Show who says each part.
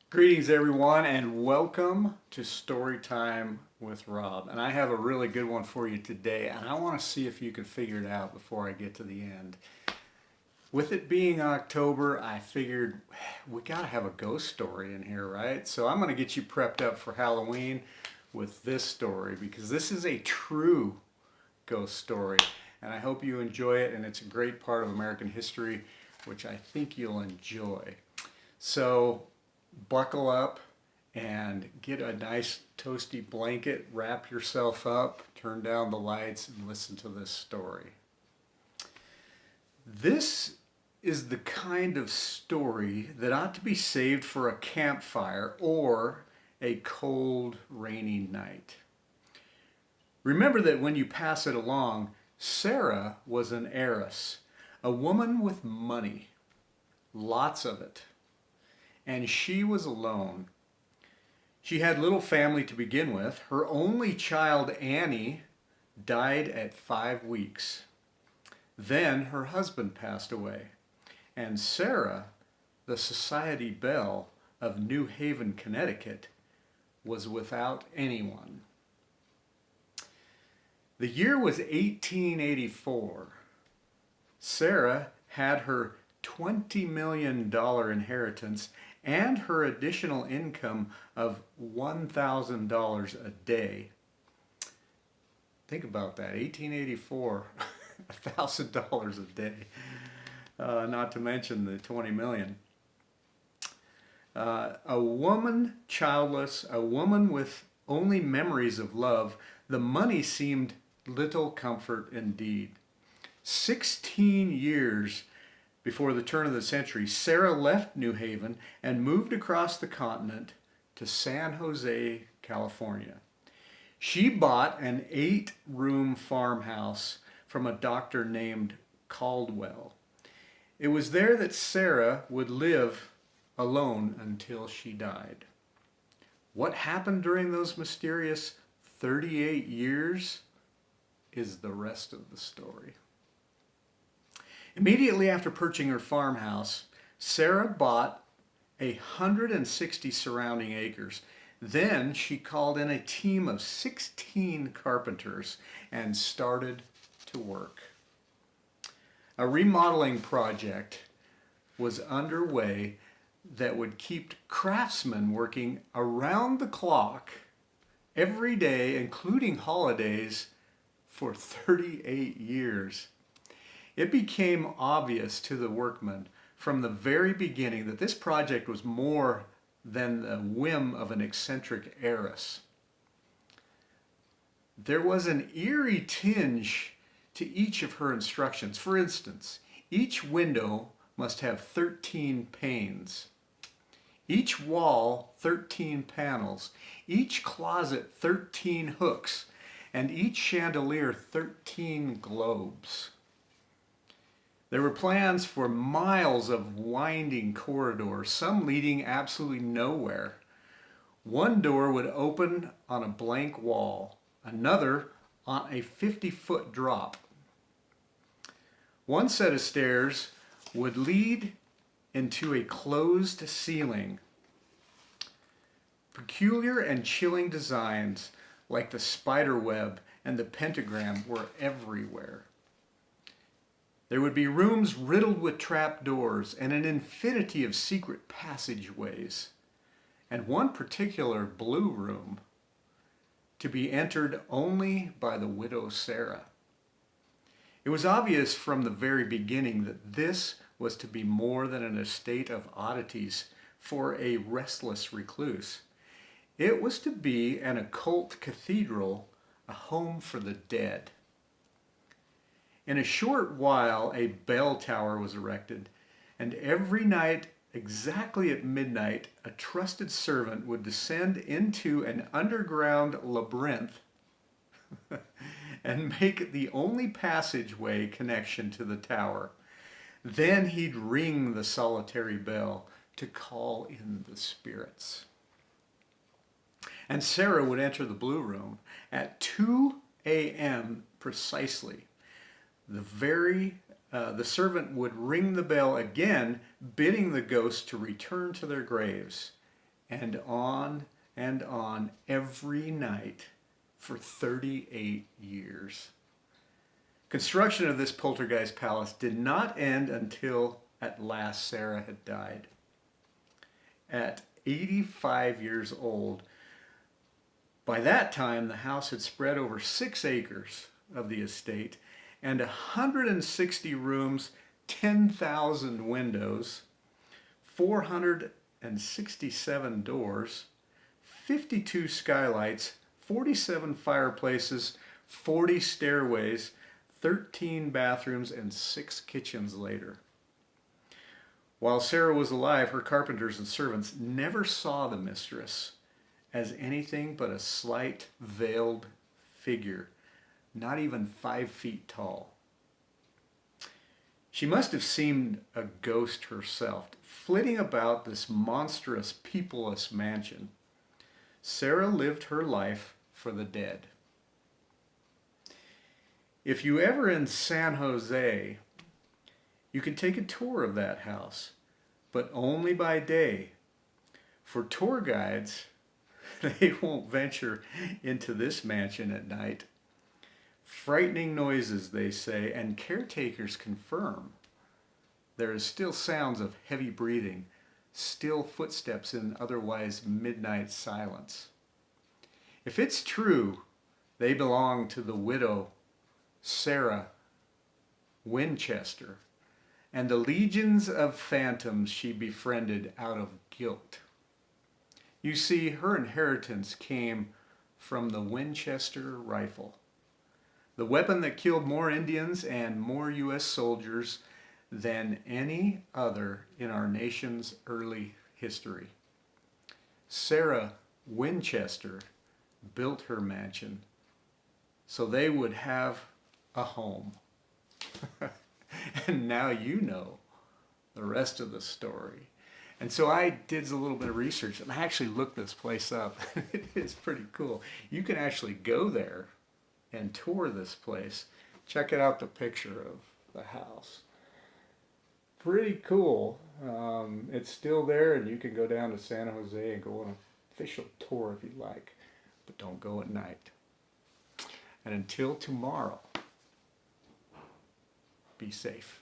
Speaker 1: Greetings, everyone, and welcome to Storytime with Rob. And I have a really good one for you today, and I want to see if you can figure it out before I get to the end. With it being October, I figured we got to have a ghost story in here, right? So I'm going to get you prepped up for Halloween with this story because this is a true ghost story, and I hope you enjoy it. And it's a great part of American history, which I think you'll enjoy. So buckle up and get a nice toasty blanket, wrap yourself up, turn down the lights, and listen to this story. This is the kind of story that ought to be saved for a campfire or a cold, rainy night. Remember that when you pass it along, Sarah was an heiress, a woman with money, lots of it. And she was alone. She had little family to begin with. Her only child, Annie, died at 5 weeks. Then her husband passed away. And Sarah, the society belle of New Haven, Connecticut, was without anyone. The year was 1884. Sarah had her $20 million inheritance and her additional income of $1,000 a day. Think about that, 1884, $1,000 a day, not to mention the 20 million. A woman childless, a woman with only memories of love, the money seemed little comfort indeed. 16 years before the turn of the century, Sarah left New Haven and moved across the continent to San Jose, California. She bought an 8-room farmhouse from a doctor named Caldwell. It was there that Sarah would live alone until she died. What happened during those mysterious 38 years is the rest of the story. Immediately after purchasing her farmhouse, Sarah bought 160 surrounding acres. Then she called in a team of 16 carpenters and started to work. A remodeling project was underway that would keep craftsmen working around the clock every day, including holidays, for 38 years. It became obvious to the workmen from the very beginning that this project was more than the whim of an eccentric heiress. There was an eerie tinge to each of her instructions. For instance, each window must have 13 panes, each wall 13 panels, each closet 13 hooks, and each chandelier 13 globes. There were plans for miles of winding corridors, some leading absolutely nowhere. One door would open on a blank wall, another on a 50-foot drop. One set of stairs would lead into a closed ceiling. Peculiar and chilling designs like the spider web and the pentagram were everywhere. There would be rooms riddled with trapdoors and an infinity of secret passageways, and one particular blue room to be entered only by the widow Sarah. It was obvious from the very beginning that this was to be more than an estate of oddities for a restless recluse. It was to be an occult cathedral, a home for the dead. In a short while, a bell tower was erected, and every night, exactly at midnight, a trusted servant would descend into an underground labyrinth and make the only passageway connection to the tower. Then he'd ring the solitary bell to call in the spirits. And Sarah would enter the blue room at 2 a.m. precisely. The servant would ring the bell again, bidding the ghosts to return to their graves. and on every night for 38 years. Construction of this poltergeist palace did not end until at last Sarah had died. At 85 years old, by that time the house had spread over 6 acres of the estate and 160 rooms, 10,000 windows, 467 doors, 52 skylights, 47 fireplaces, 40 stairways, 13 bathrooms, and 6 kitchens later. While Sarah was alive, her carpenters and servants never saw the mistress as anything but a slight, veiled figure, not even 5 feet tall. She must have seemed a ghost herself, flitting about this monstrous, peopleless mansion. Sarah lived her life for the dead. If you ever in San Jose, you can take a tour of that house, but only by day. For tour guides, they won't venture into this mansion at night. Frightening noises, they say, and caretakers confirm. There is still sounds of heavy breathing, still footsteps in otherwise midnight silence. If it's true, they belong to the widow Sarah Winchester and the legions of phantoms she befriended out of guilt. You see, her inheritance came from the Winchester rifle, the weapon that killed more Indians and more U.S. soldiers than any other in our nation's early history. Sarah Winchester built her mansion so they would have a home. And now you know the rest of the story. And so I did a little bit of research and I actually looked this place up. It is pretty cool. You can actually go there and tour this place. Check it out, the picture of the house. Pretty cool. It's still there, and you can go down to San Jose and go on an official tour if you'd like. But don't go at night. And until tomorrow, be safe.